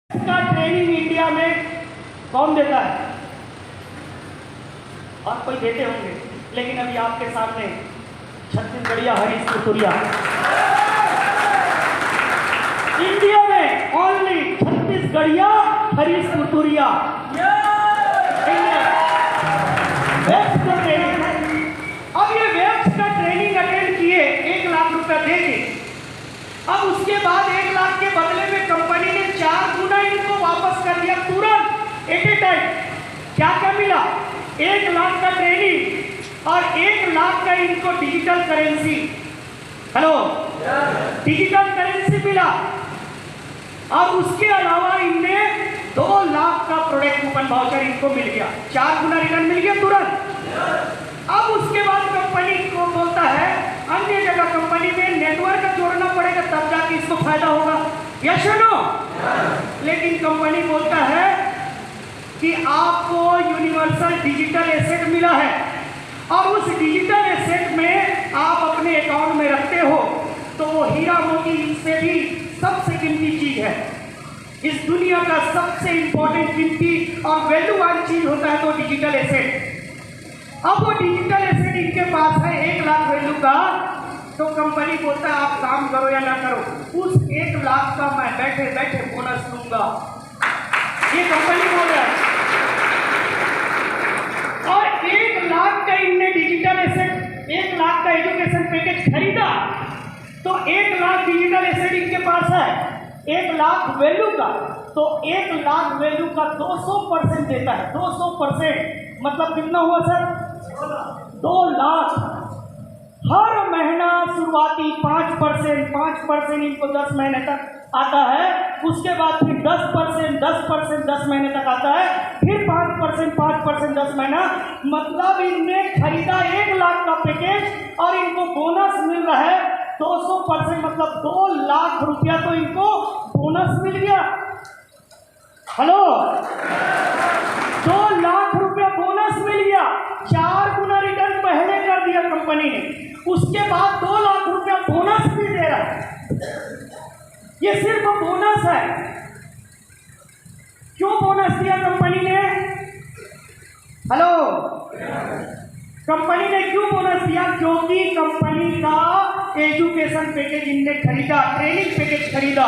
इसका training India में कौन देता है? और कोई देते होंगे, लेकिन अभी आपके सामने छत्तीसगढ़िया हरीश कुतुरिया, इंडिया में ओनली छत्तीसगढ़िया हरीश कुतुरिया वेब्स का ट्रेनिंग है। अब ये वेब्स का ट्रेनिंग अटेंड किए 1 लाख रुपए देके, अब उसके बाद 1 लाख के बदले में कंपनी ने 4 गुना इनको वापस कर दिया तुरंत एट ए टाइम। क्या क्या मिला? 1 लाख का ट्रेनिंग और 1 लाख का इनको digital currency, hello, digital currency मिला। और उसके अलावा इनने 2 लाख का प्रोडक्ट कूपन वाउचर इनको मिल गया, 4 गुना रिटर्न मिल गया तुरंत। अब उसके बाद कंपनी को बोलता है अन्य जगह कंपनी में नेटवर्क जोड़ना पड़ेगा तब जाके इसको फायदा होगा, यस और नो? लेकिन कंपनी बोलता है कि आपको यूनिवर्सल डिजिटल एसेट मिला है और उस डिजिटल एसेट में आप अपने अकाउंट में रखते हो, तो वो हीरा मोती इससे भी सबसे कीमती चीज है। इस दुनिया का सबसे इंपॉर्टेंट कीमती और वैल्यूवान चीज होता है तो डिजिटल एसेट। अब वो डिजिटल एसेट इनके पास है 1 लाख वैल्यू का, तो कंपनी बोलता है आप काम करो या ना करो, उस 1 लाख का मैं बैठे बैठे बोनस दूंगा, ये कंपनी बोल रहा है। और 1 लाख का इनने डिजिटल एसेट, 1 लाख का एजुकेशन पैकेज खरीदा, तो 1 लाख डिजिटल एसेट इनके पास है, 1 लाख वैल्यू का, तो 1 लाख वैल्यू का 200% देता है। 200% मतलब कितना हुआ सर? 2 लाख। हर महीना शुरुआती 5% इनको 10 महीने तक आता है, उसके बाद फिर 10% 10 महीने तक आता है, फिर 5% 10 महीना। मतलब इनने खरीदा 1 लाख का पैकेज और इनको बोनस मिल रहा है 200%, मतलब 2 लाख रुपया तो इनको बोनस मिल गया। हेलो, 2 लाख रुपया बोनस मिल गया, 4 गुना रिटर्न पहले कर दिया कंपनी ने, उसके बाद 2 लाख रुपया बोनस भी दे रहा है। ये सिर्फ बोनस है। क्यों बोनस दिया कंपनी ने? हेलो, कंपनी ने क्यों बोनस दिया? क्योंकि कंपनी का एजुकेशन पैकेज इनने खरीदा, ट्रेनिंग पैकेज खरीदा,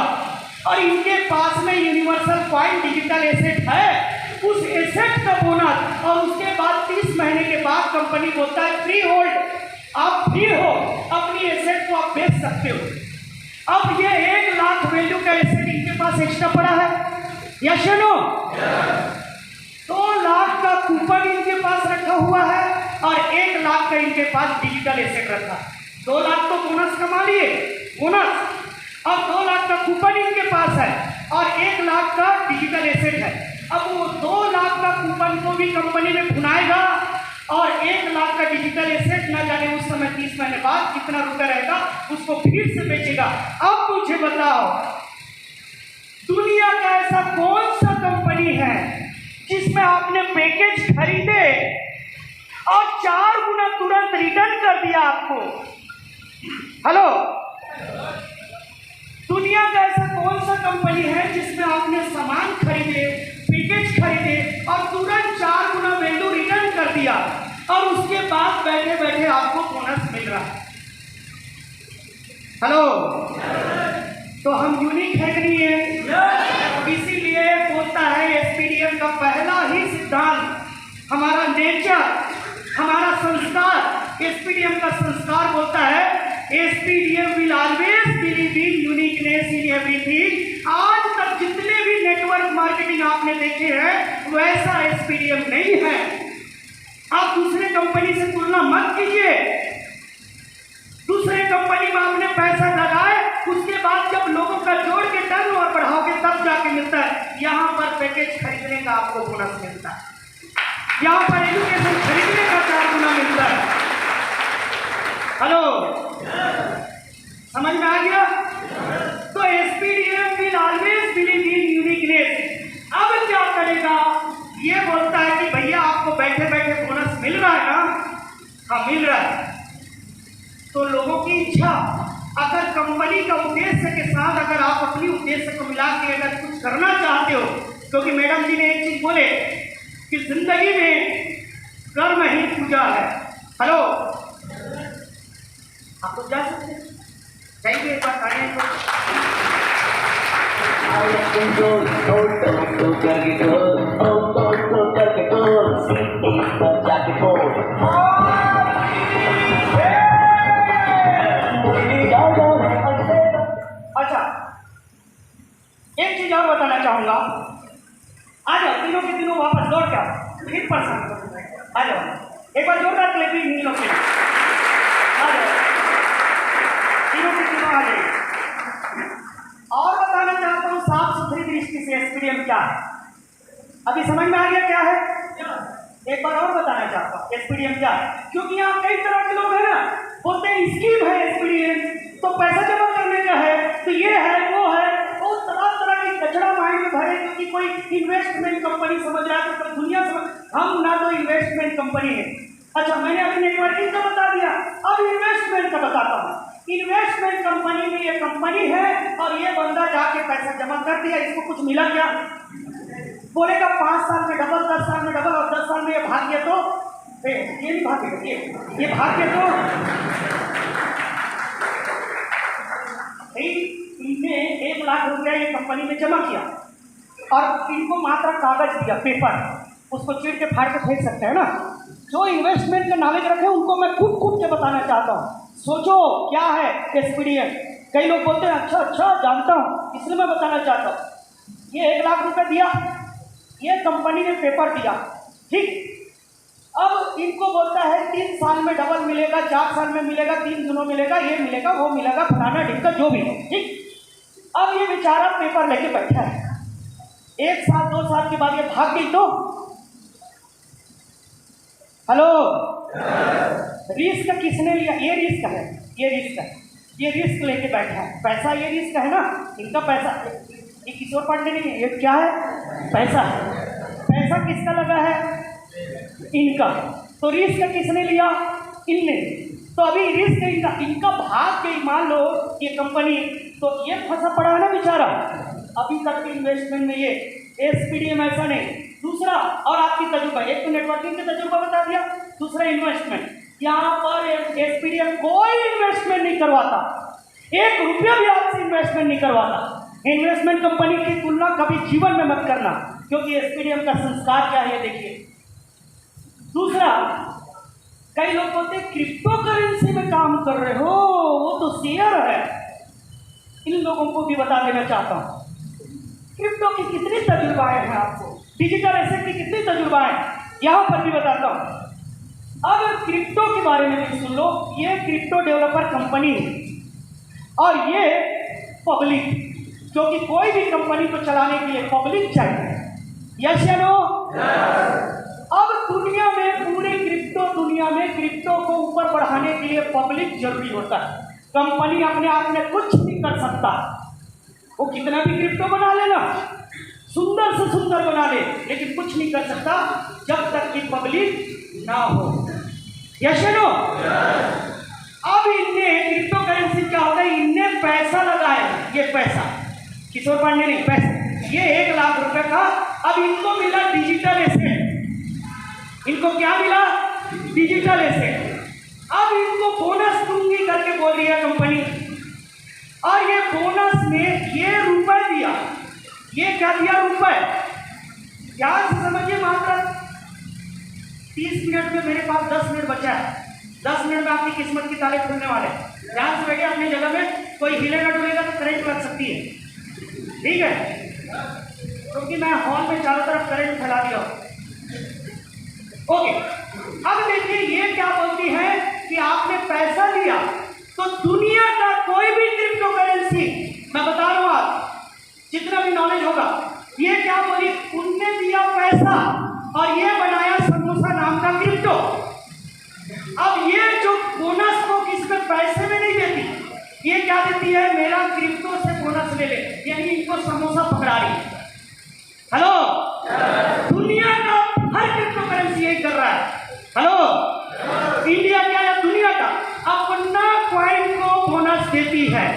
और इनके पास में यूनिवर्सल कॉइन डिजिटल एसेट है। उस एसेट का बोनस, और उसके बाद 30 महीने के बाद कंपनी बोलता है फ्री होल्ड, आप फ्री हो, अपनी एसेट को आप बेच सकते हो। अब ये 1 लाख वैल्यू का एसेट इनके पास एक्स्ट्रा पड़ा है, यस और नो? 2 लाख का कूपन इनके पास रखा हुआ है और 1 लाख का इनके पास डिजिटल एसेट रखा। 2 लाख तो बोनस कमा लिए, बोनस, और 2 लाख का कूपन इनके पास है और 1 लाख का डिजिटल एसेट है। अब वो 2 लाख का कूपन को भी कंपनी में भुनाएगा और 1 लाख का डिजिटल एसेट ना जाने उस समय 30 महीने बाद कितना रुपया रहेगा, उसको फिर से बेचेगा। अब मुझे बताओ, दुनिया का ऐसा कौन सा कंपनी है जिसमें आपने पैकेज खरीदे और 4 गुना तुरंत रिटर्न कर दिया आपको? हेलो, दुनिया का ऐसा कौन सा कंपनी है जिसमें आपने सामान खरीदे, पैकेज खरीदे और तुरंत 4 गुना वैल्यू रिटर्न कर दिया और उसके बाद बैठे बैठे आपको बोनस मिल रहा है? हेलो, तो हम यूनिक है कि नहीं है? इसीलिए बोलता है एसपीडीएम का पहला ही सिद्धांत, हमारा नेचर, हमारा संस्कार, एसपीडीएम का संस्कार बोलता है SPDM will always believe in uniqueness in everything. आज तक जितने भी नेटवर्क मार्केटिंग आपने देखे हैं वैसा एसपीडीएम नहीं है। आप दूसरे कंपनी से तुलना मत कीजिए। दूसरे कंपनी में आपने पैसा लगाए, उसके बाद जब लोगों का जोड़ के टर्नओवर बढ़ाओगे तब जाके मिलता है। यहाँ पर पैकेज खरीदने का आपको बोनस मिलता है, यहाँ पर एजुकेशन खरीदने का 4 गुना मिलता है। हेलो, समझ में आ गया? तो SPDM will always believe in uniqueness. अब क्या करेगा? ये बोलता है कि भैया आपको बैठे बैठे बोनस मिल रहा है ना? हाँ, मिल रहा है। तो लोगों की इच्छा अगर कंपनी का उद्देश्य के साथ अगर आप अपनी उद्देश्य को मिला के अगर कुछ करना चाहते हो, क्योंकि मैडम जी ने एक चीज बोले कि जिंदगी में कर्म ही पूजा है। हेलो, आप तो जा सकते हैं, जाइए एक बार तालियां अच्छा, एक चीज और बताना चाहूंगा। आ जाओ, तीनों के तीनों वापस लौट के आओ, फिर परेशान करो। आ जाओ, एक बार जोरदार क्लैपिंग इन लोग के लिए। आ जाओ, तीनों के तीनों आ जाइए। और बताना चाहता हूँ साफ सुथरी दृष्टि से एसपीडीएम क्या है। अभी समझ में आ गया क्या है? एक बार और बताना चाहता हूँ एसपीडीएम क्या है, क्योंकि यहाँ कई तरह के लोग हैं ना, बोलते हैं स्कीम है एसपीडीएम, तो पैसा जमा करने का है, तो ये है वो है, वो तरह तरह की कचरा माइंड में भरे, क्योंकि कोई इन्वेस्टमेंट कंपनी समझ रहा है, तो कोई दुनिया समझ। हम ना तो इन्वेस्टमेंट कंपनी है। अच्छा, मैंने अभी नेटवर्किंग का बता दिया, अब इन्वेस्टमेंट का बताता हूँ। इन्वेस्टमेंट कंपनी में ये कंपनी है और ये बंदा जाके पैसा जमा कर दिया, इसको कुछ मिला क्या? बोलेगा 5 साल में डबल, 10 साल में डबल, और 10 साल में ये भाग गया तो ये नहीं भागेगा, ये भाग गया तो इनने 1 लाख रुपया ये कंपनी में जमा किया और इनको मात्र कागज दिया, पेपर, उसको चीर के फाड़ के फेंक सकते हैं ना। जो इन्वेस्टमेंट का नॉलेज रखे उनको मैं कूट के बताना चाहता हूँ। सोचो क्या है एसपीडीएम। कई लोग बोलते हैं अच्छा जानता हूँ, इसलिए मैं बताना चाहता हूँ। ये 1 लाख रुपए दिया, ये कंपनी ने पेपर दिया, ठीक। अब इनको बोलता है 3 साल में डबल मिलेगा, 4 साल में मिलेगा, 3 दिनों मिलेगा, ये मिलेगा, वो मिलेगा, फलाना ढिक्का जो भी है, ठीक। अब ये बेचारा पेपर लेके बैठा है, 1 साल 2 साल के बाद ये भाग गई तो हेलो, रिस्क किसने लिया? ये रिस्क है, ये रिस्क है, ये रिस्क लेके बैठा है। पैसा ये रिस्क है ना, इनका पैसा, ये किशोर पांडे नहीं है, ये क्या है? पैसा। पैसा किसका लगा है? इनका। तो रिस्क किसने लिया? इनने। तो अभी रिस्क इनका भाग गई, मान लो ये कंपनी, तो ये फंसा पड़ा है ना बेचारा। अभी तक की इन्वेस्टमेंट में ये एसपीडीएम ऐसा नहीं। दूसरा, और आपकी तजुर्बा, एक तो नेटवर्किंग का तजुर्बा बता दिया, दूसरा इन्वेस्टमेंट। यहाँ पर एसपीडीएम कोई इन्वेस्टमेंट नहीं करवाता, 1 रुपया भी आपसे इन्वेस्टमेंट नहीं करवाता। इन्वेस्टमेंट कंपनी की तुलना कभी जीवन में मत करना, क्योंकि एसपीडीएम का संस्कार क्या है देखिए। दूसरा, कई लोग बोलते हैं क्रिप्टो करेंसी में काम कर रहे हो, वो तो शेयर है। इन लोगों को भी बता देना चाहता हूँ, क्रिप्टो की कितनी तजुर्बाएं हैं आपको, डिजिटल एसेट की कितनी तजुर्बाएं, यहाँ पर भी बताता हूँ। अब क्रिप्टो के बारे में भी सुन लो। ये क्रिप्टो डेवलपर कंपनी है और ये पब्लिक, क्योंकि कोई भी कंपनी को चलाने के लिए पब्लिक चाहिए, यस या नो? अब दुनिया में, पूरे क्रिप्टो दुनिया में क्रिप्टो को ऊपर बढ़ाने के लिए पब्लिक जरूरी होता है। कंपनी अपने आप में कुछ नहीं कर सकता, वो कितना भी क्रिप्टो बना लेना, सुंदर से सुंदर बना ले, लेकिन कुछ नहीं कर सकता जब तक कि पब्लिक ना हो, यस या नो? अब इनने क्रिप्टो करेंसी क्या होता है, इनने पैसा लगाया, ये पैसा किशोर पांडे नहीं, पैसा ये 1 लाख रुपए का। अब इनको मिला डिजिटल एसेट, इनको क्या मिला? Digital asset. अब इनको बोनस दूंगी करके बोल दिया कंपनी, और ये बोनस में ये रुपए दिया, ये क्या दिया? रुपए। ध्यान से समझिए, मात्र 30 मिनट में मेरे पास 10 मिनट बचा है, 10 मिनट में आपकी किस्मत की ताले खुलने वाले। ध्यान से बैठिए अपनी जगह में, कोई हिलेगा डुलेगा तो करंट लग सकती है, ठीक है? क्योंकि मैं हॉल में चारों तरफ करंट फैला दिया। ओके, अब देखिए ये क्या बोलती है कि आपने पैसा लिया, तो दुनिया का कोई भी क्रिप्टो करेंसी, मैं बता रहा हूं आप जितना भी नॉलेज होगा, ये क्या बोली, उनने दिया पैसा और ये बनाया समोसा नाम का क्रिप्टो। अब ये जो बोनस को किसी में पैसे में नहीं देती, ये क्या देती है, मेरा क्रिप्टो से बोनस ले ले, यानी इनको समोसा पकड़ा रही है। हेलो, दुनिया का हर क्रिप्टो करेंसी यही कर रहा है। हेलो, इंडिया क्या है, दुनिया का अपना कॉइन को बोनस देती है।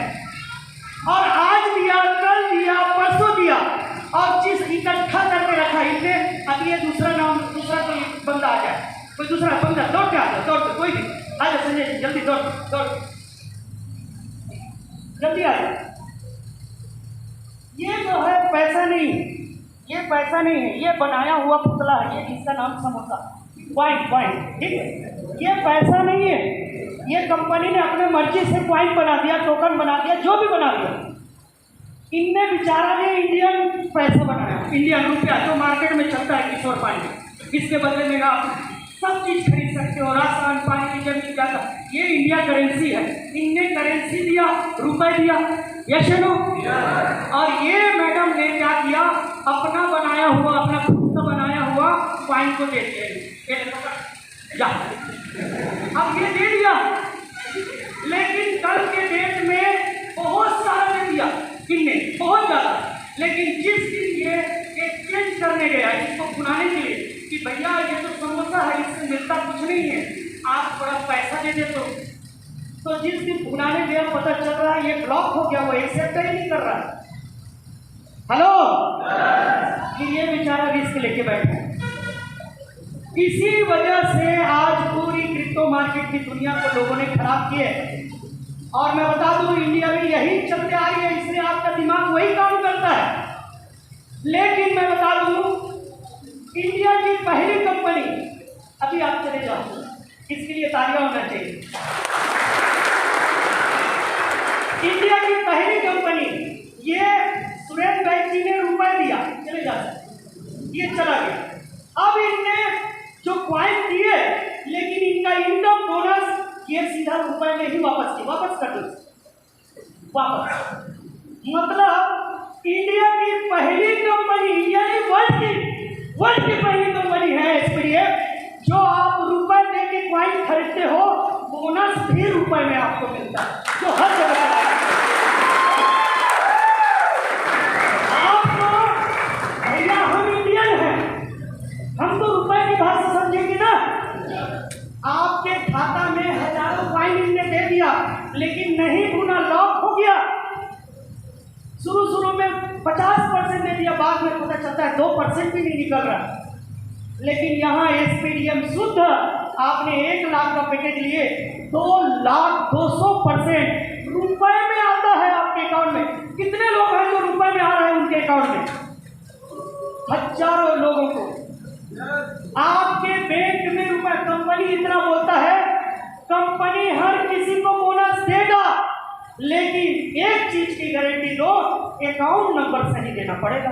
देंगे। अब ये दूसरा कोई बंदा आ जाए, कोई दूसरा बंदा दौड़ के आ जाए, दौड़ के कोई भी आ जाए, संजय जी जल्दी दौड़ जल्दी आ जाए। ये जो है पैसा नहीं, ये पैसा नहीं है, ये बनाया हुआ पुतला है, ये जिसका नाम समोसा क्वाइन, ठीक है, ये पैसा नहीं है। ये कंपनी ने अपने मर्जी से क्वाइन बना दिया, टोकन बना दिया, जो भी बना दिया। इनने बेचारा ने इंडियन पैसा बनाया, इंडियन रुपया जो मार्केट में चलता है किशोर पानी। इसके बदले में आप सब चीज खरीद सकते हो, राशन पानी की जमीन जाता, ये इंडिया करेंसी है। इनने करेंसी दिया, रुपए दिया, यस नो। और ये मैडम ने क्या किया, अपना बनाया हुआ, अपना खुद का बनाया हुआ क्वाइन को दे दिया, जा अब ये दे दिया। लेकिन कल के डेट में बहुत सारा दे दिया इनने, बहुत ज्यादा। लेकिन जिस दिन ये एक्सचेंज करने गया, इसको भुनाने के लिए कि भैया ये तो समोसा है, इससे मिलता कुछ नहीं है, आप थोड़ा पैसा दे दे तो जिस दिन भुनाने गया पता चल रहा है ये ब्लॉक हो गया, वो एक्सेप्ट ही नहीं कर रहा है। हेलो, कि ये बेचारा रिस्क लेके बैठा। इसी वजह से आज पूरी क्रिप्टो मार्केट की दुनिया को लोगों ने खराब किया है। और मैं बता दूं इंडिया में यही चलते आ रही है, इसलिए आपका दिमाग वही काम करता है। लेकिन मैं बता दूं इंडिया की पहली कंपनी, अभी आप चले जाओ, इसके लिए तालियां होना चाहिए। इंडिया की पहली कंपनी, ये सुरेश भाई जी ने रुपए दिया, चले जाओ, ये चला गया। अब इनने जो क्वाइन दिए, लेकिन इनका इनकम बोनस ये सीधा रुपए में ही वापस कर दो, वापस। मतलब इंडिया की पहली कंपनी, यानी वर्ल्ड की पहली कंपनी है एसपीडीएफ, जो आप रुपए दे के क्वाइन खरीदते हो, बोनस भी रुपए में आपको मिलता है, जो हर जगह आपको। भैया हम इंडियन हैं, हम तो रुपए की भाषा समझेंगे ना। आपके खाता में हजारों क्वाइन इनने दे दिया, लेकिन नहीं भुना, लॉक हो गया। शुरू में 50% दे दिया, बाद में पता चलता है 2% भी नहीं निकल रहा। लेकिन यहाँ एसपीडीएम शुद्ध, आपने 1 लाख का पैकेज लिए, 2,200% रुपए में आता है आपके अकाउंट में। कितने लोग हैं जो रुपए में आ रहे हैं उनके अकाउंट में? हजारों लोगों को। आपके बैंक में रुपए, कंपनी इतना बोलता है, कंपनी हर किसी को बोनस देगा, लेकिन एक चीज की गारंटी दो, अकाउंट नंबर सही देना पड़ेगा।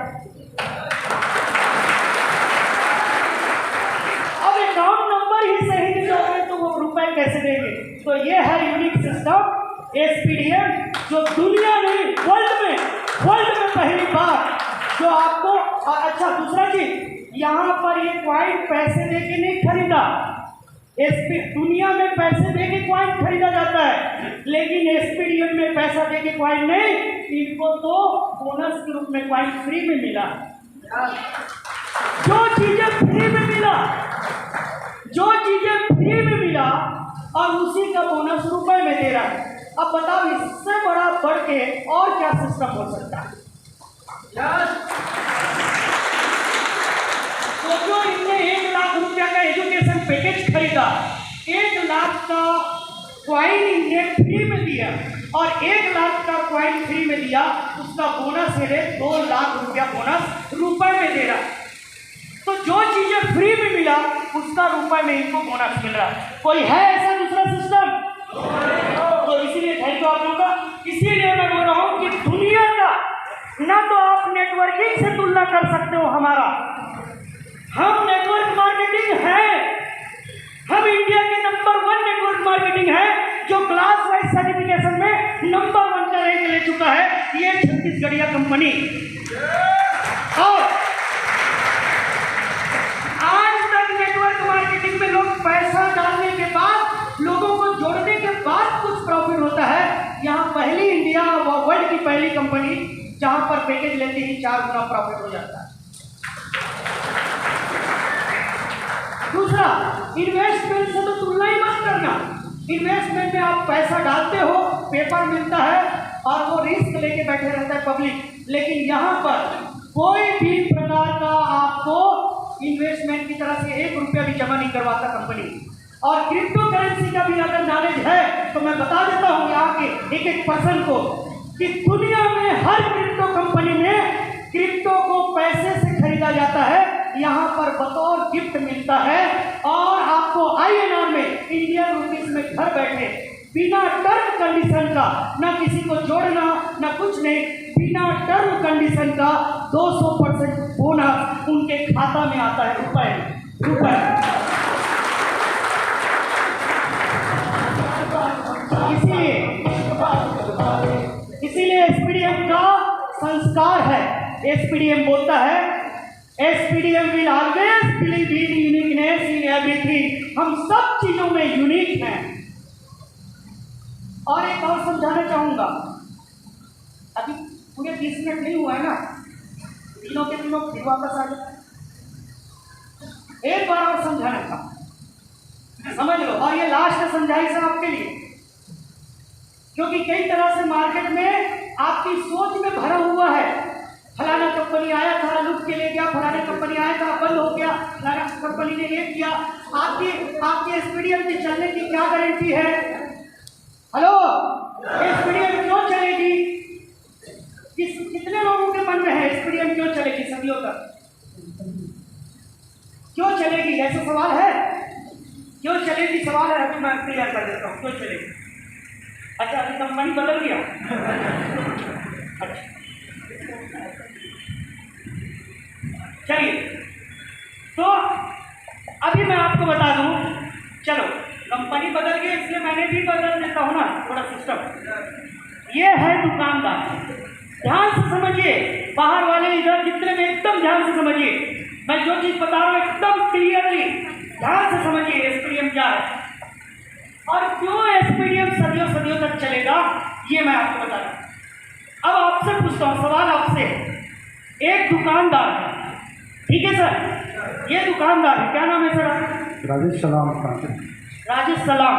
अब अकाउंट नंबर ही सही नहीं दोगे तो वो रुपए कैसे देंगे? तो ये है यूनिक सिस्टम एसपीडीएम, जो दुनिया नहीं वर्ल्ड में पहली बार जो आपको। अच्छा, दूसरा चीज, यहाँ पर ये क्वाइन पैसे दे के नहीं खरीदा, दुनिया में पैसे दे के क्वाइन खरीदा जाता है, लेकिन एसपीडीएम में पैसा दे के क्वाइन नहीं, इनको तो बोनस के रूप में क्वाइन फ्री में मिला। जो चीजें फ्री में मिला और उसी का बोनस रुपए में दे रहा है। अब बताओ इससे बड़ा बढ़ के और क्या सिस्टम हो सकता है? तो जो इनने 1 लाख रुपया का एजुकेशन पैकेज खरीदा, 1 लाख का क्वाइन इनने फ्री में दिया, और 1 लाख का क्वाइन फ्री में दिया, उसका बोनस है 2 लाख रुपया बोनस रुपए में दे रहा। तो जो चीजें फ्री में मिला, उसका रुपए में इनको बोनस मिल रहा। कोई है ऐसा दूसरा सिस्टम? तो इसीलिए थैंक यू आप लोगों का। इसीलिए मैं बोल रहा हूँ कि दुनिया का ना तो आप नेटवर्किंग से तुलना कर सकते हो हमारा, हम नेटवर्क मार्केटिंग है, हम इंडिया के नंबर 1 नेटवर्क मार्केटिंग है, जो क्लास वाइज सर्टिफिकेशन में नंबर 1 का रैंक ले चुका है, ये छत्तीसगढ़िया कंपनी। और आज तक नेटवर्क मार्केटिंग में लोग पैसा डालने के बाद, लोगों को जोड़ने के बाद कुछ प्रॉफिट होता है। यहाँ पहली इंडिया व वर्ल्ड की पहली कंपनी जहां पर पैकेज लेते ही 4 गुना प्रॉफिट हो जाता है। दूसरा, इन्वेस्टमेंट से तो तुलना ही मत करना। इन्वेस्टमेंट में आप पैसा डालते हो, पेपर मिलता है और वो रिस्क लेके बैठे रहता है पब्लिक। लेकिन यहाँ पर कोई भी प्रकार का आपको तरह से 1 रुपया भी जमा नहीं करवाता कंपनी। और क्रिप्टो करेंसी का भी अगर नॉलेज है तो मैं बता देता हूँ यहाँ के एक पर्सन को कि दुनिया में हर क्रिप्टो कंपनी में क्रिप्टो को पैसे से खरीदा जाता है, यहाँ पर बतौर गिफ्ट मिलता है और आपको INR में, इंडियन रुपीस में घर बैठे बिना टर्म कंडीशन का, ना किसी को जोड़ना ना कुछ नहीं, बिना टर्म कंडीशन का 200% बोनस उनके खाता में आता है, रुपए। इसीलिए SPDM का संस्कार है। SPDM बोलता है SPDM will always believe in uniqueness in everything। हम सब चीजों में यूनिक हैं। और एक और समझाना चाहूंगा, अभी पूरे 20 मिनट नहीं हुआ है ना, तीनों के तीनों फिर वापस आ जाए। एक बार और समझाना था, समझ लो। और ये लास्ट समझाई सब आपके लिए, क्योंकि कई तरह से मार्केट में आपकी सोच में भरा हुआ है। फलाना कंपनी आया था, लूट के ले गया, फलाना कंपनी आया था, बंद हो गया, फलाना कंपनी ने ये किया। आपकी SPDM की चलने की क्या गारंटी है? हेलो, SPDM क्यों चलेगी? कितने लोगों के मन में है SPDM क्यों चलेगी सदियों तक? क्यों चलेगी? ऐसा सवाल है, क्यों चलेगी? सवाल है, अभी मैं क्लियर कर देता हूँ क्यों चलेगी। अच्छा, अभी कंपनी बदल गया। अच्छा, चलिए, तो अभी मैं आपको बता दूं, चलो कंपनी बदल गई इसलिए मैंने भी बदल देता हूं ना थोड़ा सिस्टम। ये है दुकानदार, ध्यान से समझिए, बाहर वाले इधर जितने में एकदम ध्यान से समझिए, मैं जो चीज बता रहा हूं एकदम क्लियरली ध्यान से समझिए। SPDM क्या है और क्यों SPDM सदियों सदियों तक चलेगा, ये मैं आपको बता रहा हूं। अब आपसे पूछता हूं सवाल आपसे, एक दुकानदार है, ठीक है सर, ये दुकानदार है, क्या नाम है सर? राजेश सलाम। राजेश सलाम,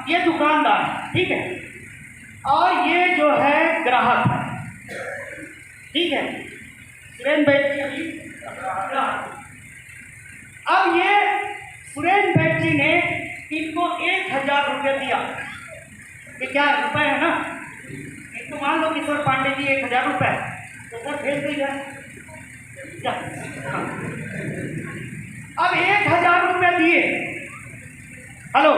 ये दुकानदार है, ठीक है, और ये जो है ग्राहक है, ठीक है, सुरेंद्र बैठ जी। अब ये सुरेंद्र बैठ जी ने इनको 1000 रुपये दिया, ये क्या रुपए है ना, इनको मान लो किशोर पांडे जी 1000 रुपये, तो सर भेज दीजिए। अब 1000 रुपये दिए, हेलो,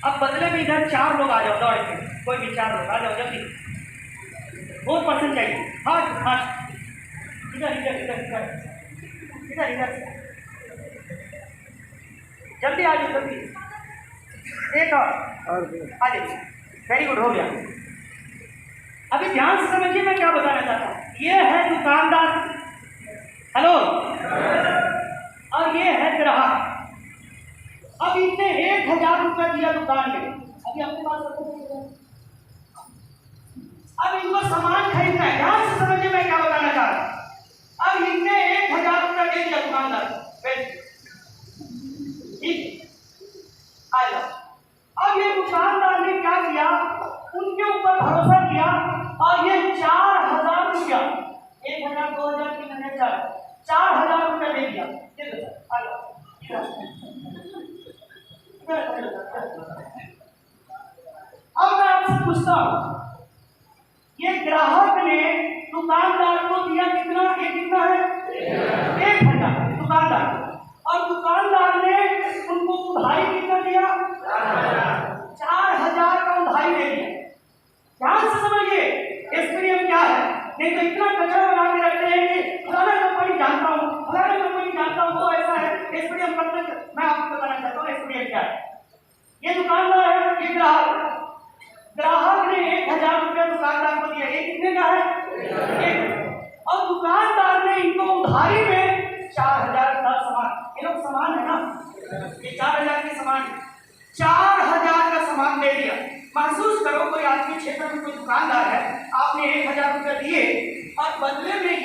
अब बदले में इधर 4 लोग आ जाओ दौड़ के, कोई भी 4 लोग आ जाओ जल्दी, 4% चाहिए, फास्ट, इधर इधर इधर इधर इधर इधर, जल्दी आ जाओ जल्दी, एक और आ जाइए, वेरी गुड, हो गया। अभी ध्यान से समझिए मैं क्या बताना चाहता हूँ। ये है दुकानदार, हेलो, और ये है ग्राहक। अब इनने 1000 रुपये दिया दुकान में, अभी आपके पास, अब इनको सामान खरीदना है, ध्यान से समझिए मैं क्या बताना चाह रहा हूँ। अब इनने 1000 रुपये दे दिया दुकानदार को, ठीक, आ जाओ। अब ये दुकानदार ने क्या किया, उनके ऊपर भरोसा किया और ये 4000 रुपया, 1000, 2000, 3000, 4000 रुपया दे दिया। आ जाओ, अब मैं आपसे पूछता हूँ, ये ग्राहक ने दुकानदार को दिया कितना? ये कितना है? 1000 दुकानदार, और दुकानदार ने उनको उधारी कितना दिया? 4000 का उधारी दे दिया। ध्यान से समझिए SPDM क्या है, नहीं तो इतना कचरा बना के रखते हैं कि फलाना कंपनी जानता हूँ, फलाना कंपनी जानता हूँ, वो ऐसा है। SPDM मतलब मैं आपको बताना चाहता हूँ SPDM क्या है। ये दुकानदार है, ये ग्राहक ने 1000 रुपया दुकानदार को दिया, ये कितने का है? 1, और दुकानदार ने इनको उधारी में 4000 का सामान, ये लोग सामान है ना, ये 4000 के सामान, 4000 का सामान दे दिया। महसूस करो कोई आपके क्षेत्र में कोई दुकानदार है, आपने 1000 रुपये दिए और बदले में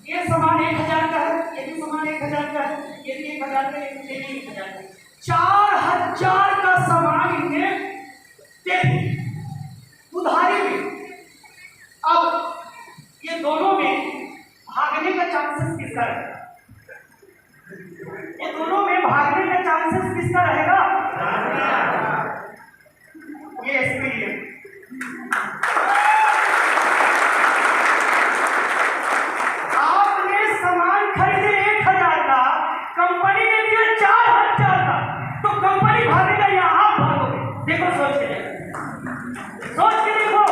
ये सामान 1000 का है, ये भी सामान 1000 का है, ये भी 1000 का है, ये भी 1000 का है, 4000 का सामान इन्हें दे उधारी में। अब ये दोनों में भागने का चांसेस किसका है? भागने का चांसेस किसका रहेगा? ये एसपीडीएम। आपने सामान खरीदे 1000 का, कंपनी ने दिया 4000 का, तो कंपनी भागेगा या आप भागोगे? देखो सोच के देखो।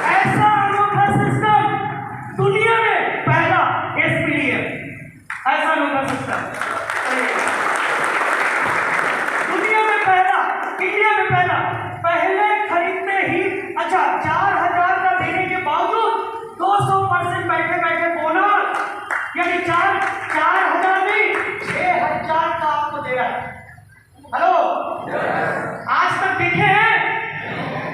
ऐसा अनोखा सिस्टम दुनिया में पहला एसपीडीएम, ऐसा अनोखा सिस्टम दुनिया में पहला, इंडिया में पहला। पहले खरीदते ही अच्छा 4000 का देने के बावजूद 200% बैठे बैठे बोनस, यानी 4000 नहीं 6000 का आपको दे रहा है। हेलो, आज तक देखे हैं?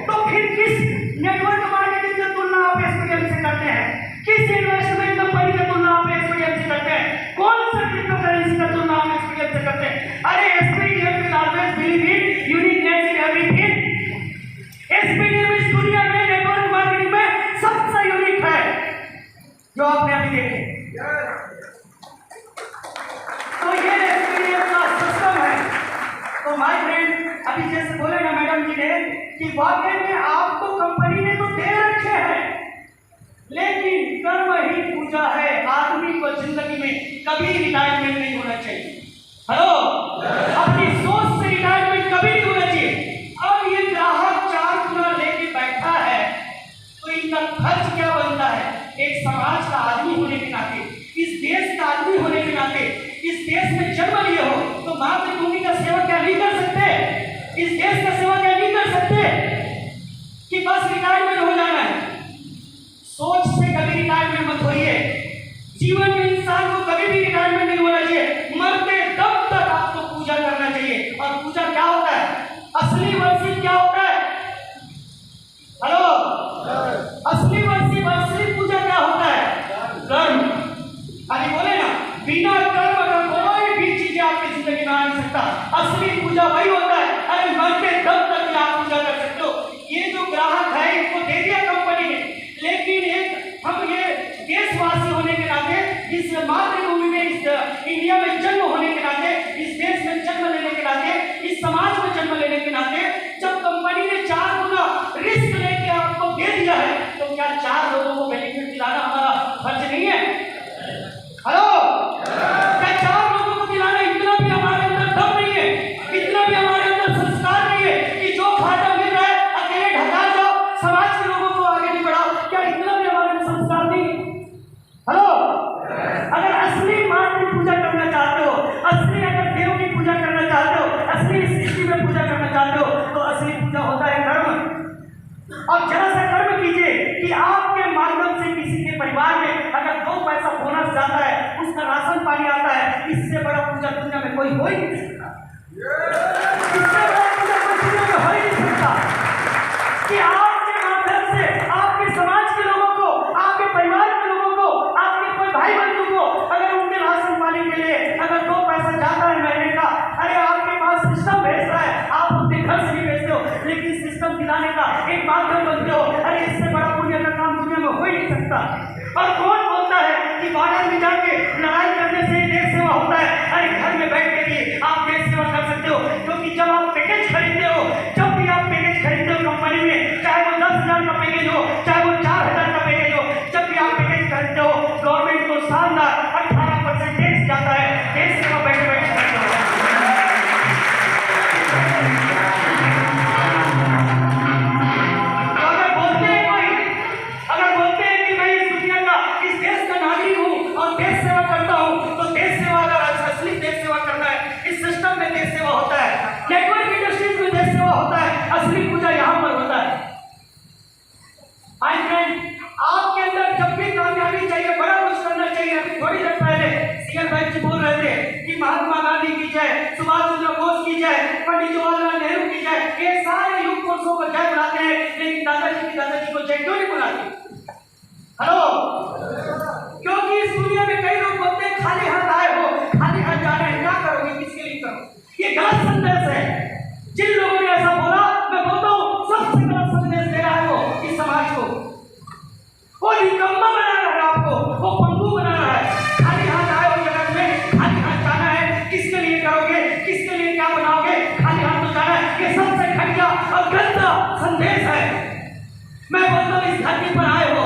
तो फिर किस नेटवर्क मार्केटिंग की तुलना आप एसपीडीएम से करते हैं? किस इन्वेस्टमेंट कंपनी की तुलना आप एसपीडीएम से करते हैं? कौन सा क्रिप्टो करेंसी का तुलना आप एसपीडीएम से करते हैं? अरे SPDM will always believe in uniqueness in everything. SPDM इस दुनिया में नेटवर्क मार्केटिंग में सबसे यूनिक है जो आपने अभी देखे। तो ये एसपीडीएम का सिस्टम है। तो माय फ्रेंड, अभी जैसे बोले ना मैडम जी ने कि वाकई में आपको कंपनी ने तो दे रखे हैं, लेकिन कर्म ही पूजा है। आदमी को जिंदगी में कभी रिटायरमेंट नहीं होना चाहिए। हेलो, अपनी सोच से रिटायरमेंट कभी नहीं होना चाहिए। अब ये ग्राहक 4 गुना लेके बैठा है, तो इनका खर्च क्या बनता है? एक समाज का आदमी होने के नाते, इस देश का आदमी होने के नाते, इस देश में जन्म लिए हो तो मातृभूमि का सेवा क्या नहीं कर सकते? इस देश का सेवा क्या नहीं कर सकते कि बस रिटायरमेंट हो जाना है? सोच से कभी रिटायरमेंट मत होइए। जीवन में इंसान को कभी भी रिटायरमेंट नहीं होना चाहिए। मरते दम तक आपको पूजा करना चाहिए। और पूजा क्या होता है? असली वर्षी क्या होता है? हेलो, असली वर्षी पूजा क्या होता है? कर्म। अरे बोले ना, बिना कर्म का कोई भी चीज आपकी जिंदगी में आ नहीं सकता। असली पूजा वही होता है। अरे मरते दम तक आप पूजा कर सकते हो। ये जो ग्राहक है इनको दे दिया कंपनी ने, लेकिन एक हम ये देशवासी होने के नाते, इस मातृभूमि में, इस इंडिया में जन्म होने के नाते, इस देश में जन्म लेने के नाते, इस समाज में जन्म लेने के नाते, जब कंपनी ने 4 गुना रिस्क लेके आपको दे दिया है, तो क्या 4 लोगों को बेनिफिट दिलाना हमारा फर्ज नहीं है? हेलो, क्या 4 लोगों को दिलाना इतना भी हमारे अंदर दम नहीं है? इतना भी हमारे अंदर संस्कार नहीं है कि जो घाटा मिल रहा है अकेले ढका जाओ, समाज के लोगों को आगे नहीं बढ़ाओ? क्या इतना भी हमारे अंदर संस्कार नहीं? हेलो, अगर असली मां की पूजा करना चाहते हो, असली अगर देव की पूजा करना चाहते हो, असली सृष्टि में पूजा करना चाहते हो, तो असली पूजा होता है कर्म। और जरा सा कर्म कीजिए कि आपके माध्यम से किसी के परिवार में अगर 2 पैसा बोनस जाता है, उसका राशन पानी आता है, इससे बड़ा पूजा दुनिया में कोई हो ही नहीं सकता। इससे बड़ा पूजा कोई दुनिया में हो ही नहीं सकता कि आपके माध्यम से आपके समाज के लोगों को, आपके परिवार के लोगों को, आपके कोई भाई बंधु को अगर उनके राशन पानी के लिए अगर 2 पैसा जाता है महीने का, अरे आपके पास सिस्टम भेज रहा है, आप अपने घर से भी भेजते हो, लेकिन सिस्टम दिलाने का एक माध्यम बनते हो। अरे इससे बड़ा पुण्य का काम दुनिया में हो ही नहीं सकता। और कौन बोलता है कि बॉर्डर में जाके लड़ाई करने से देश सेवा होता है? अरे घर में बैठ के भी आप देश सेवा कर सकते हो, क्योंकि जब आप पैकेज खरीदते हो, जब भी आप पैकेज खरीदते हो कंपनी में, चाहे वो 10,000 का पैकेज हो, चाहे वो 4,000 का पैकेज हो, जब भी आप पैकेज खरीदते हो, गवर्नमेंट को शानदार 18% टैक्स जाता है। देश सेवा बैठे बैठे करते हो। अगर बोलते हैं कि मैं इस दुनिया का, इस देश का नागरिक हूँ और देश सेवा करता हूँ, तो देश सेवा अगर असली देश सेवा करना है, इस सिस्टम में देश सेवा होता है, नेटवर्क इंडस्ट्रीज में देश सेवा होता है, असली पूजा यहाँ पर होता है। माय फ्रेंड, आपके अंदर जब भी कामयाबी चाहिए, बड़ा कुछ करना चाहिए। अभी थोड़ी देर पहले सीएम भाई जी बोल रहे थे कि महात्मा गांधी की जय, सुभाष चंद्र बोस की जय, पंडित जवाहरलाल नेहरू की जय, ये सारे युग पुरुषों को जय बुलाते हैं, लेकिन दादाजी को जय क्यों नहीं बुलाते? हेलो, क्योंकि इस दुनिया में कई लोग बोलते हैं खाली हाथ आए हो, खाली हाथ जा रहे हैं, क्या करोगे, किसके लिए करोगे? ये गलत संदेश है। जिन लोगों ने ऐसा बोला, मैं बोलता हूँ सबसे गलत संदेश दे रहा है वो इस समाज को। वो निकम्मा बना रहा है आपको, वो पंगु बना रहा है। खाली हाथ आए हो जगत में, खाली हाथ जाना है, धरती पर आए हो,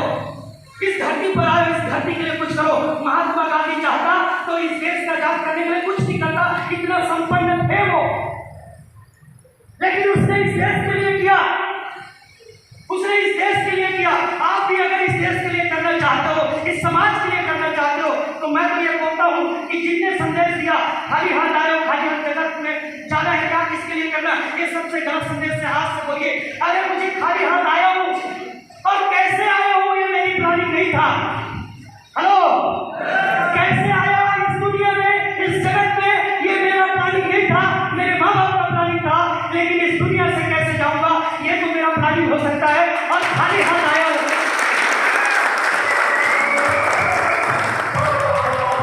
इस धरती पर आए, इस धरती के लिए कुछ करो। महात्मा गांधी चाहता तो इस देश का आजाद करने के लिए कुछ नहीं करता, इतना संपन्न थे वो, लेकिन उसने इस देश के लिए किया, उसने इस देश के लिए किया। आप भी अगर इस देश के लिए करना चाहते हो, इस समाज के लिए करना चाहते हो, तो मैं तो ये बोलता हूँ कि जिसने संदेश दिया खाली हाथ आए हो, खाली हाथ जगत में जाना है क्या, किसके लिए करना, ये सबसे गलत संदेश से हाथ से बोलिए। अरे मुझे खाली हाथ आया हूँ, और कैसे आया हूँ ये मेरी प्लानिंग नहीं था। हेलो, कैसे आया इस दुनिया में, इस जगत में, ये मेरा प्लानिंग नहीं था, मेरे माँ बाप का प्लानिंग था, लेकिन इस दुनिया से कैसे जाऊंगा ये तो मेरा प्लानिंग हो सकता है, और खाली हाथ आया हूँ।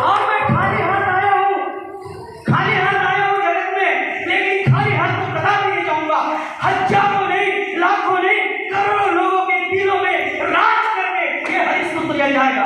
और मैं खाली हाथ आया हूँ, खाली हाथ आया हूँ जगत में, लेकिन खाली हाथ तो कभी नहीं जाऊंगा। हजारों नहीं, लाखों नहीं, करोड़ों लोगों के दिलों में राज करके ये हरिश्चंद्र ले जाएगा।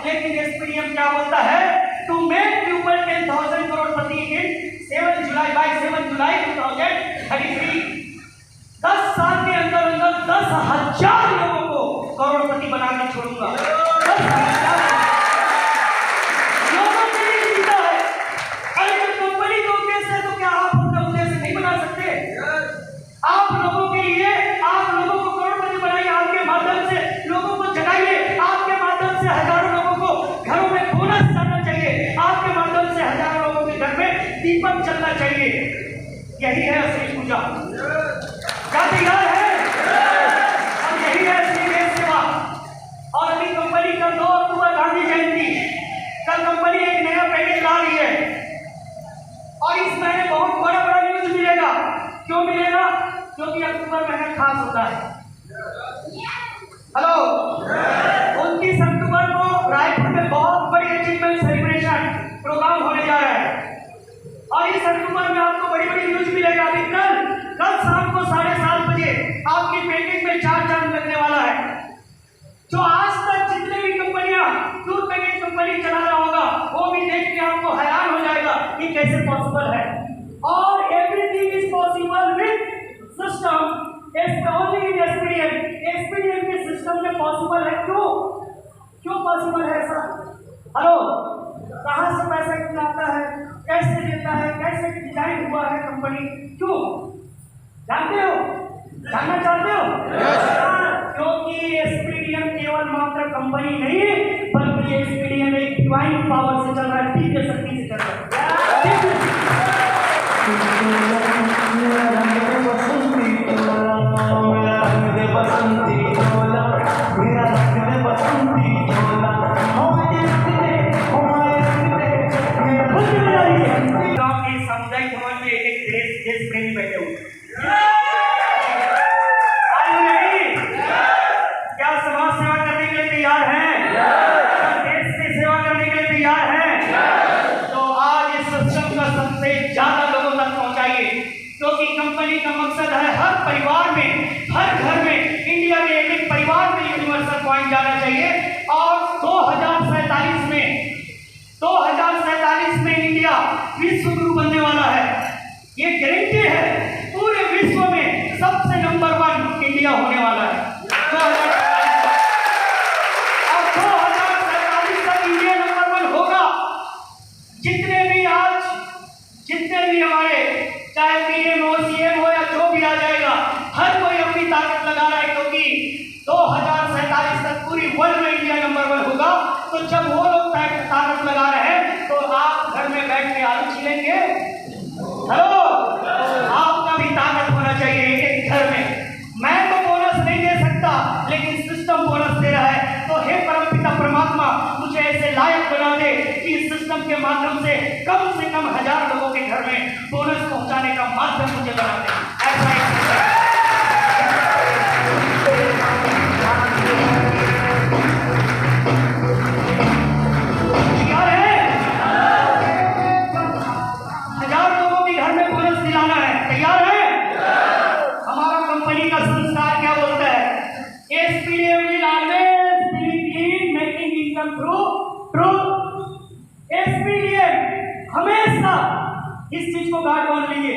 लेकिन एसपीडीएम क्या बोलता है, टू मेक पीपल 10,000 करोड़पति इन 7 जुलाई 2033। 10 साल के अंदर अंदर 10,000 लोगों को करोड़पति बना के छोड़ूंगा। 10,000 लोगों के लिए जीता है। अरे जब कंपनी का उद्देश्य है तो क्या आप उनका उद्देश्य नहीं बना सकते? आप लोगों के लिए, आप लोगों को करोड़पति बनाइए, आपके माध्यम से लोगों को जगाइए, आपके माध्यम से हजारों लोगों को घरों में बोनस जाना चाहिए, आपके माध्यम से हजारों लोगों के घर में दीपक चलना चाहिए। यही है असली पूजा। क्या तैयार है? और यही है असली देश सेवा। और अभी कंपनी का 2 अक्टूबर गांधी जयंती, कल कंपनी एक नया पैकेज ला रही है, और इस महीने बहुत बड़ा बड़ा न्यूज मिलेगा। क्यों मिलेगा? क्योंकि अक्टूबर महीना खास होता है। हेलो, 29 अक्टूबर को रायपुर में बहुत बड़ी अचीवमेंट सेलिब्रेशन प्रोग्राम होने जा रहा है, और इस अक्टूबर में आपको बड़ी बड़ी न्यूज मिलेगा। अभी कल शाम को 7:30 बजे आपकी पेंटिंग में 4 चांद लगने वाला है। जो आज तक जितने भी कंपनियां टूर पैकेज कंपनी चला रहा होगा, वो भी देख के आपको हैरान हो जाएगा कि कैसे पॉसिबल है। और everything is possible with system, only in SPDM. SPDM के सिस्टम में पॉसिबल है। क्यों पॉसिबल है ऐसा? हेलो, कहाँ से पैसा क्यों आता है, कैसे देता है, कैसे डिजाइन हुआ है कंपनी, क्यों जानते हो? जानना चाहते हो? क्योंकि एसपीडीएम केवल मात्र कंपनी नहीं है, बल्कि एसपीडीएम एक डिवाइन पावर से चल रहा है, दिव्य शक्ति से चल रहा है। सामुदायिक भवन में एक देश प्रेमी बैठे हुए, क्या समाज सेवा करने के लिए तैयार हैं? देश की सेवा करने के लिए तैयार हैं? तो आज इस सिस्टम का सबसे ज्यादा लोगों तक पहुंचाइए, क्योंकि कंपनी का मकसद है हर परिवार में, हर घर में, इंडिया में एक परिवार में यूनिवर्सल पॉइंट जाना चाहिए। और 2047 में इंडिया विश्व गुरु बनने वाला है। ये गारंटी है, पूरे विश्व में सबसे नंबर 1 इंडिया होने वाला है। 2047 तक इंडिया नंबर 1 जितने भी हमारे चाहे पीएम हो, सीएम हो या जो भी आ जाएगा, हर कोई अपनी ताकत लगा रहा है, क्योंकि 2047 तक पूरी वर्ल्ड में इंडिया नंबर 1 होगा। तो जब वो लोग ताकत लगा रहे हैं, तो आप घर में बैठ के आलू छीलेंगे? हेलो, आपका भी ताकत होना चाहिए एक घर में। मैं तो बोनस नहीं दे सकता, लेकिन सिस्टम बोनस दे रहा है। तो हे परमपिता परमात्मा, मुझे ऐसे लायक बना दे कि इस सिस्टम के माध्यम से कम 1000 लोगों के घर में बोनस पहुंचाने का माध्यम मुझे बना दे। ऐसा ही तैयार है? 1000 लोगों के घर में बोनस दिलाना है। तैयार है? हमारा कंपनी का संस्कार क्या बोलता है? SPDM will always believe in making income through truth. SPDM हमेशा इस चीज को गार्ड मान लीजिए।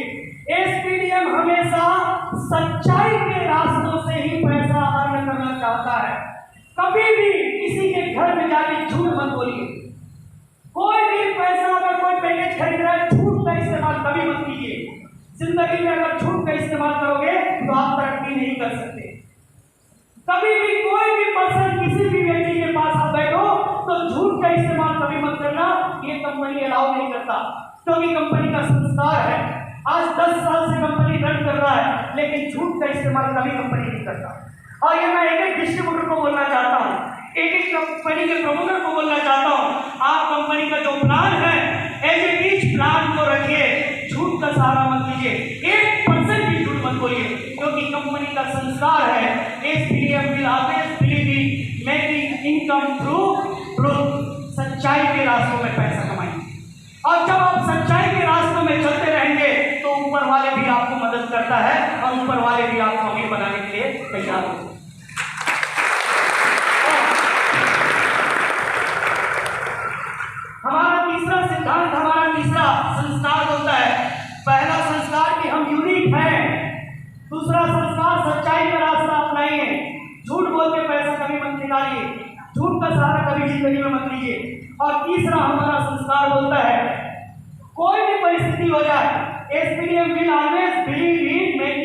SPDM हमेशा सच्चाई के रास्तों से ही पैसा अर्न करना चाहता है। कभी भी किसी के घर में जाके झूठ मत बोलिए। कोई भी पैसा, अगर कोई पैकेज खरीद रहा है, झूठ का इस्तेमाल कभी मत कीजिए। जिंदगी में अगर झूठ का इस्तेमाल करोगे तो आप तरक्की नहीं कर सकते। कभी भी कोई भी पर्सन, किसी भी व्यक्ति के पास आप बैठो तो झूठ का इस्तेमाल कभी मत करना। ये कंपनी अलाउ नहीं करता, क्योंकि कंपनी का संस्कार है। आज 10 साल से कंपनी रन कर रहा है, लेकिन झूठ का इस्तेमाल कभी कंपनी नहीं करता। और ये मैं एक डिस्ट्रीब्यूटर को बोलना चाहता हूँ, एक कंपनी के प्रमोटर को बोलना चाहता हूँ, आप कंपनी का जो प्लान है, एज ए टीच प्लान को रखिए, झूठ का सहारा मत लीजिए, 1% भी झूठ मत बोलिए, क्योंकि कंपनी का संस्कार है SPDM will always believe in making income through truth। सच्चाई के रास्तों में पैसा कमाएंगे, और जब आप सच्चाई के रास्तों में चलते रहेंगे तो ऊपर वाले भी आपको मदद करता है, और ऊपर वाले भी आपको अमीर बनाने के लिए तैयार होते हैं। हमारा तीसरा सिद्धांत, हमारा तीसरा संस्कार होता है। पहला संस्कार कि हम यूनिक हैं, दूसरा संस्कार सच्चाई का रास्ता अपनाइए, झूठ बोल के पैसा कभी मत निकालिए, झूठ का सहारा कभी जिंदगी में मत लीजिए। और तीसरा हमारा संस्कार बोलता है, कोई भी परिस्थिति हो जाए, SPDM will always believe in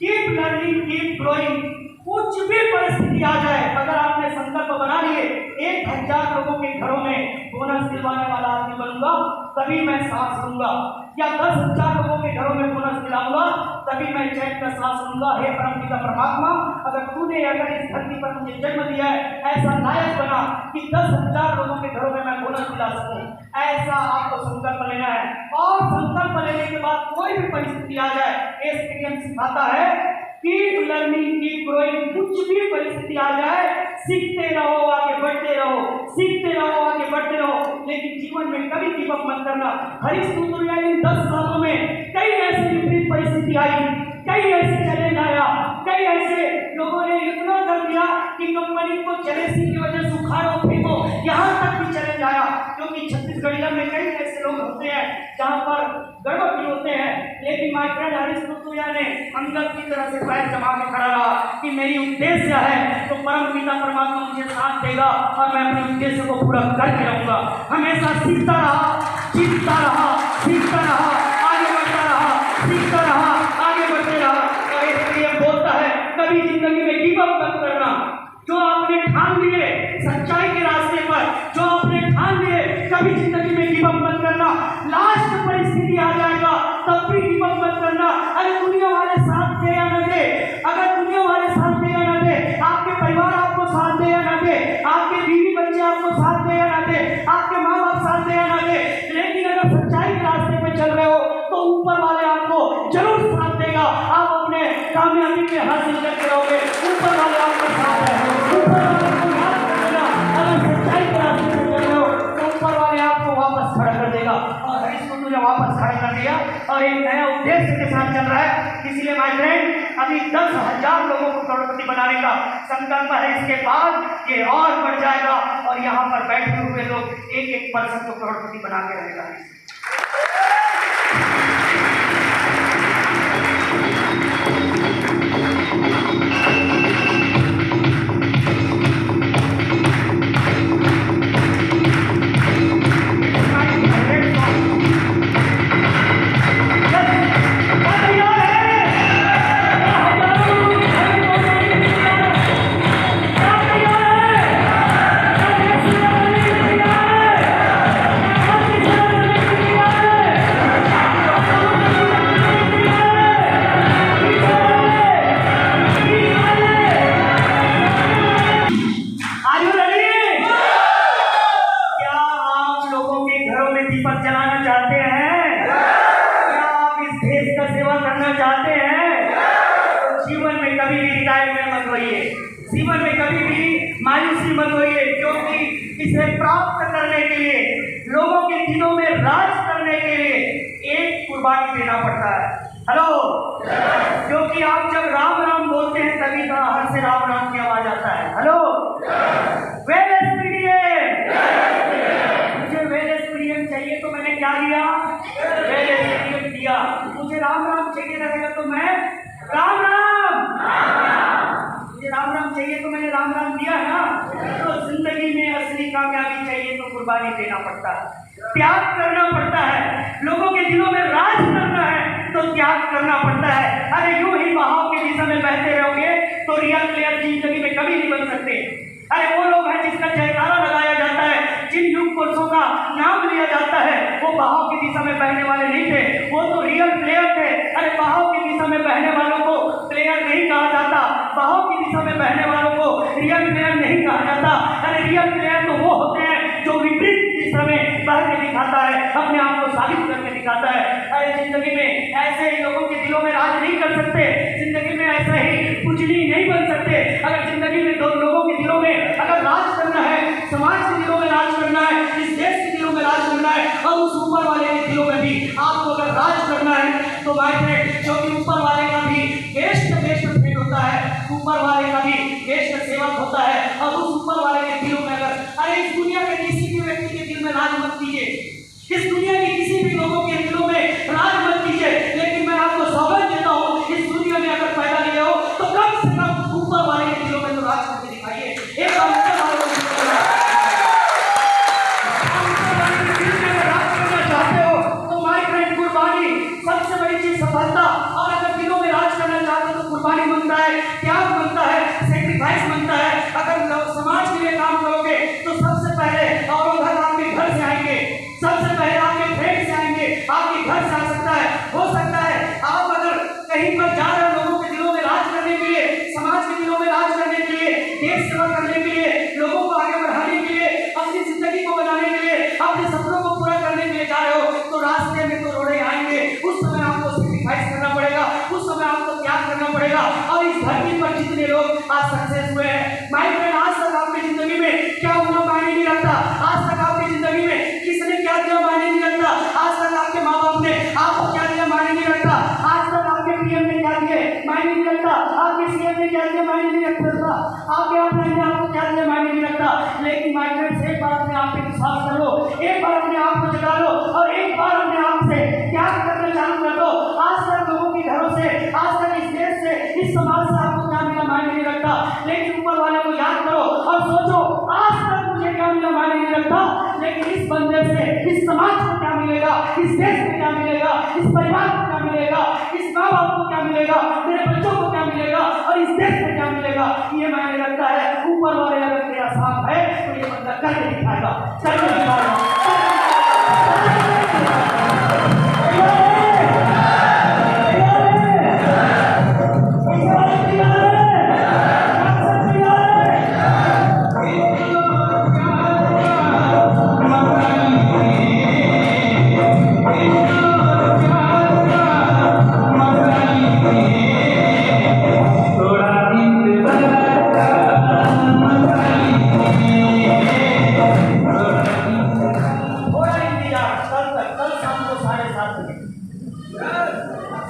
keep learning, keep growing। कुछ भी परिस्थिति आ जाए, अगर आपने संकल्प बना लिए 1000 लोगों के घरों में बोनस दिलवाने वाला आदमी बनूंगा, तभी मैं सांस लूंगा, या 10,000 लोगों के घरों में बोनस दिलाऊंगा, तभी मैं चैन का सांस लूंगा। हे परमपिता परमात्मा, अगर तूने अगर इस धरती पर मुझे जन्म दिया है, ऐसा लायक बना कि 10,000 लोगों के घरों में मैं बोनस दिला सकूं, ऐसा आपको संकल्प लेना है। और संकल्प लेने के बाद कोई भी परिस्थिति आ जाए, SPDM सिखाता है कीप लर्निंग, कीप ग्रोइंग। कुछ भी परिस्थिति आ जाए, सीखते रहो, आगे बढ़ते रहो, सीखते रहो, आगे बढ़ते रहो, लेकिन जीवन में कभी गिव अप मत करना। हरिश्चंद्र इन 10 सालों में कई ऐसी विपरीत परिस्थिति आई, कई ऐसे चैलेंज आया, कई ऐसे लोगों ने इतना कर दिया कि कंपनी को जेलेसी की वजह से उखाड़ो फेंको, यहाँ तक भी चैलेंज आया। क्योंकि छत्तीसगढ़ में कई ऐसे लोग होते हैं जहाँ पर गड़बड़ भी होते हैं, लेकिन माय फ्रेंड हरीश कुतुया ने अंदर की तरह से पैर जमा के खड़ा रहा कि मेरी उद्देश्य है तो परमपिता परमात्मा मुझे साथ देगा और मैं अपने उद्देश्य को पूरा करके रहूंगा। हमेशा सीखता रहा, सीखता रहा, सीखता रहा, आगे बढ़ता रहा, सीखता रहा, आगे बढ़ते रहा। और इसलिए बोलता है कभी जिंदगी में गिव अप मत करना। जो आपने ठान लिए सच्चाई के रास्ते पर, जो आपने ठान लिए, कभी जिंदगी में गिव अप मत करना। लास्ट परिस्थिति आ जाएगा तब भी गिव अप मत करना। अरे दुनिया वाले साथ दे या न दे, अगर दुनिया वाले साथ दे या न दे, आपके परिवार आपको साथ दे या न दे, आपके बीवी बच्चे आपको साथ दे या न दे, आपके माँ बाप साथ दे या न दे, लेकिन अगर सच्चाई के रास्ते पे चल रहे हो तो ऊपर वाले आपको जरूर साथ देगा। आप अपने कामयाबी में हासिल करते रहोगे, ऊपर वाले आपको साथ है, ऊपर वाले को याद रखना। अगर सच्चाई के रास्ते पे चल रहे हो तो ऊपर वाले आपको वापस खड़ा कर देगा। और हरीश को तुझे वापस खड़ा कर दिया और एक नया उद्देश्य के साथ चल रहा है। इसीलिए माय फ्रेंड अभी 10,000 लोगों को करोड़पति बनाने का संकल्प है। इसके बाद ये और बढ़ जाएगा और यहाँ पर बैठे हुए लोग एक पर्सन को करोड़पति बना के रहेगा। चाहते हैं? क्या आप इस देश का सेवा करना चाहते हैं? तो जीवन में कभी भी रिटायरमेंट मत होइए, जीवन में कभी भी मायूसी मत होइए, क्योंकि इसे प्राप्त करने के लिए, लोगों के दिलों में राज करने के लिए एक कुर्बानी देना पड़ता है। हेलो, क्योंकि आप जब राम राम बोलते हैं तभी बाहर से राम राम की आवाज आता है। हेलो, वेल एसपीडीएम, मुझे वेल एसपीडीएम चाहिए तो मैंने क्या दिया? वेल एसपीडीएम दिया। मुझे राम राम चाहिए रहेगा तो मैं राम राम, मुझे राम राम चाहिए तो मैंने राम राम दिया ना। तो जिंदगी में असली कामयाबी चाहिए तो कुर्बानी देना पड़ता है, त्याग करना पड़ता है। लोगों के दिलों में राज करना है तो त्याग करना पड़ता है। अरे यूं ही बहाव की दिशा में बहते रहोगे तो रियल प्लेयर जिंदगी में कभी नहीं बन सकते। अरे वो लोग हैं जिसका जयकारा लगाया जाता है, जिन युग पुरुषों का नाम लिया जाता है, वो बहाव की दिशा में बहने वाले नहीं थे, वो तो रियल प्लेयर थे। अरे बहाव की दिशा में बहने वालों को प्लेयर नहीं कहा जाता, बहाव की दिशा में बहने वालों को रियल प्लेयर नहीं कहा जाता। अरे रियल प्लेयर तो वो होते हैं जो विपरीत दिशा में बह के दिखाता है, अपने आप को साबित करके दिखाता है। अरे जिंदगी में ऐसे ही लोगों के दिलों में राज नहीं कर सकते, जिंदगी में ऐसा ही पूजनीय नहीं बन सकते। अगर जिंदगी में दो लोगों के दिलों में अगर राज करना है, समाज के दिलों में राज करना है, इस देश के दिलों में राज करना है, और उस ऊपर वाले के दिलों में भी आपको अगर राज करना है, तो माय फ्रेंड, क्योंकि ऊपर वाले का भी बेस्ट फ्रेंड होता है, ऊपर वाले का भी बेस्ट सेवक होता है। और उस ऊपर वाले के दिलों में अगर, अरे इस दुनिया के किसी भी व्यक्ति के दिल में राज मत कीजिए, इस दुनिया के किसी भी लोगों के दिलों में राज मत कीजिए, लेकिन मैं आपको सौगात देता हूँ, इस दुनिया में अगर पैदा लिए हो तो कम से कम ऊपर वाले के दिलों में तो राज करके दिखाइए। एक बार ऊपर वाले के दिल में राज करना चाहते हो तो माय फ्रेंड, कुर्बानी सबसे बड़ी चीज, सफलता। और अगर दिलों में राज करना चाहते हो तो कुर्बानी बनता है, त्याग बनता है, सेक्रीफाइस बनता है। अगर समाज के लिए काम करोगे तो सबसे पहले और घर आपके घर से आएंगे, सबसे पहले आपके फ्रेंड से आएंगे, आपके घर से आ सकता है। हो सकता है आप अगर कहीं पर जा रहे हो, लोगों के दिलों में राज करने के लिए, समाज के दिलों में राज करने के लिए, देश सेवा करने के लिए, लोगों को आगे बढ़ाने के लिए, अपनी जिंदगी को बनाने के लिए, अपने सपनों को पूरा करने के लिए जा रहे हो, तो रास्ते में तो रोड़े आएंगे। उस समय आपको सेक्रीफाइस करना पड़ेगा, उस समय आपको त्याग करना पड़ेगा। और इस धरती पर जितने लोग आज सक्सेस हुए हैं, माय फ्रेंड, आज तक आपकी जिंदगी में क्या हुआ मायने नहीं रखता, आज तक आपकी जिंदगी में किसने क्या दिया मायने नहीं रखता, आज तक आपके माँ बाप ने आपको क्या दिया मायने नहीं रखता, आज तक आपके पीएम ने क्या दिए मायने नहीं रखता, आपके सीएम ने क्या दिया मायने नहीं रखता, आपके अपने ने आपको क्या दिया मायने नहीं रखता। लेकिन माय फ्रेंड्स, एक बार अपने आप पे विश्वास कर लो, एक बार अपने आप को जगा लो, और एक बार अपने आप से त्याग करना चालू कर दो। आज तक लोगों के घरों से, आज तक इस देश से, इस समाज से आपको क्या मिला मायने नहीं रखता, लेकिन ऊपर वाले को याद करो और सोचो, आज तक मुझे क्या मिला मायने नहीं रखता, लेकिन इस बंदे से, इस समाज को क्या मिलेगा, इस देश को क्या मिलेगा, इस परिवार को क्या मिलेगा, इस माँ बाप को क्या मिलेगा, मेरे बच्चों को क्या मिलेगा, और इस देश को क्या मिलेगा, ये मायने रखता है। ऊपर वाले अगर तेरा साथ है तो ये बंदा करके दिखाएगा, करके दिखाएगा।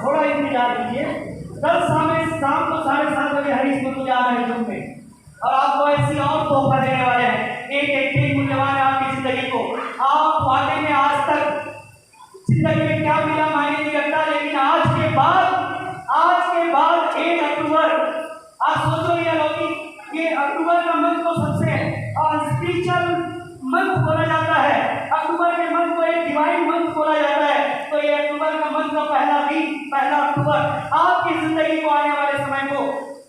थोड़ा इंतजार कीजिए, कल शाम को 7:30 हरीश गुरु जा रहे हैं में, और आपको ऐसी और तोहफा देने वाले हैं। एक मूल्यवान है आपकी जिंदगी को। आप वाकई में आज तक जिंदगी में क्या मिला मायने नहीं रखता, लेकिन आज के बाद 1 अक्टूबर, आप सोचो ये अक्टूबर का मंथ को सबसे स्पिरिचुअल मंथ बोला जाता है, अक्टूबर के मंथ को एक डिवाइन मंथ बोला जाता है। तो ये अक्टूबर का मंथ का पहला दिन, 1 अक्टूबर आपकी जिंदगी को, आने वाले समय को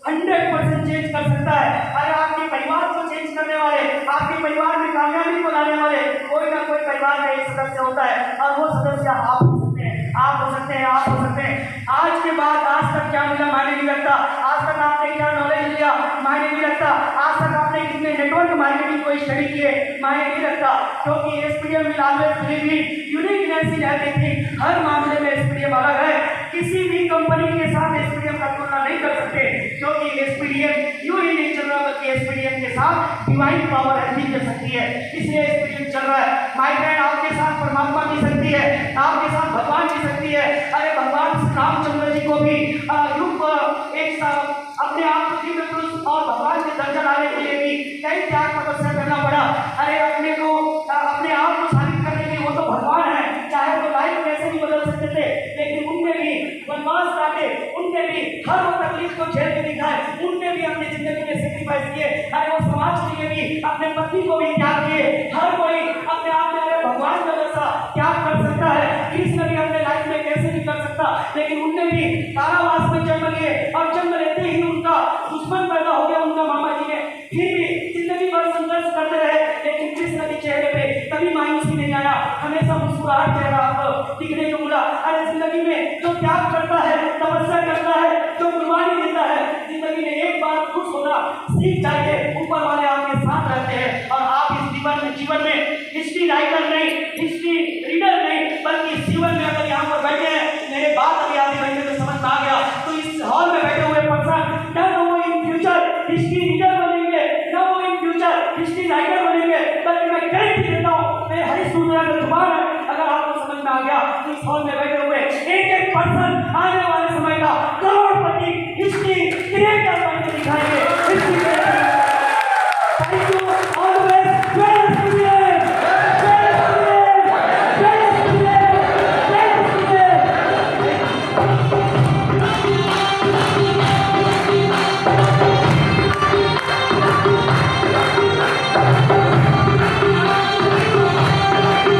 100% चेंज कर सकता है। अरे आपके परिवार को चेंज करने वाले, आपके परिवार में कामयाबी को लाने वाले कोई ना कोई परिवार का एक सदस्य होता है, और वो सदस्य आप हो सकते हैं, आप हो सकते हैं, आप हो सकते हैं। आज के बाद आज तक क्या मिला मायने नहीं रखता, आज तक आपने क्या नॉलेज लिया मायने नहीं रखता, आज तक आपने कितने नेटवर्क मार्केटिंग को स्टडी किए मायने नहीं रखता, क्योंकि SPDM will always believe in uniqueness in हर मामले में एसपीडीएम अलग है। किसी भी कंपनी के साथ एसपीडीएम का तुलना नहीं कर सकते, क्योंकि एसपीडीएम यूं ही नहीं चल रहा, बल्कि एसपीडीएम के साथ डिवाइन पावर ऐसी चल सकती है, इसलिए एसपीडीएम चल रहा है। माय फ्रेंड, आपके साथ परमात्मा की शक्ति है, आपके साथ भगवान की शक्ति है। अरे भगवान रामचंद्र जी को भी एक अपने आप पृथ्वी में पुरुष और भगवान के दर्जा लाने के लिए भी कई त्याग तपस्या करना पड़ा। अरे अपने आप को साबित करने के लिए वो तो भगवान है, चाहे वो लाइफ कैसे भी बदल सकते थे, लेकिन उनने भी वनवास काटे, उनने भी हर वो तकलीफ को झेल के दिखाए, उनने भी अपनी जिंदगी में सेक्रीफाइस किए। अरे वो समाज के लिए भी अपने पति को भी त्याग किए। हर कोई अपने आप में भगवान का जैसा त्याग कर सकता है, कृष्ण भी अपने लाइफ में कैसे भी कर सकता, लेकिन उनने भी कारावास में जन्म लिए और जन्म लेते ही उनका दुश्मन पैदा हो गया, उनका मामा जी ने। फिर भी जिंदगी भर संघर्ष करते रहे, लेकिन कृष्ण के चेहरे पे कभी मायूसी नहीं आया, हमेशा मुस्कुराहट चेहरा आपको दिखने को मिला। अरे जिंदगी में जो त्याग करता है, तपस्या करता है, जो कुर्बानी देता है, जिंदगी में एक बार खुश होना सीख जाइए, ऊपर वाले आपके साथ रहते हैं। और आप इस जीवन में हिस्ट्री राइटर नहीं, हिस्ट्री रीडर नहीं, बल्कि इस जीवन में अगर यहाँ पर बैठे हैं, मेरे बात अभी आधे घंटे में समझ में आ गया, तो इस हॉल में बैठे हुए पर्सन न तो वो इन फ्यूचर हिस्ट्री रीडर बनेंगे, न वो इन फ्यूचर हिस्ट्री राइटर बनेंगे, बल्कि मैं गारंटी देता हूँ, मेरे हरीश सूर्या का जुबान है, अगर आपको समझ में आ गया तो इस हॉल में बैठे हुए एक एक पर्सन आने वाले समय का करोड़पति हिस्ट्री क्रिएट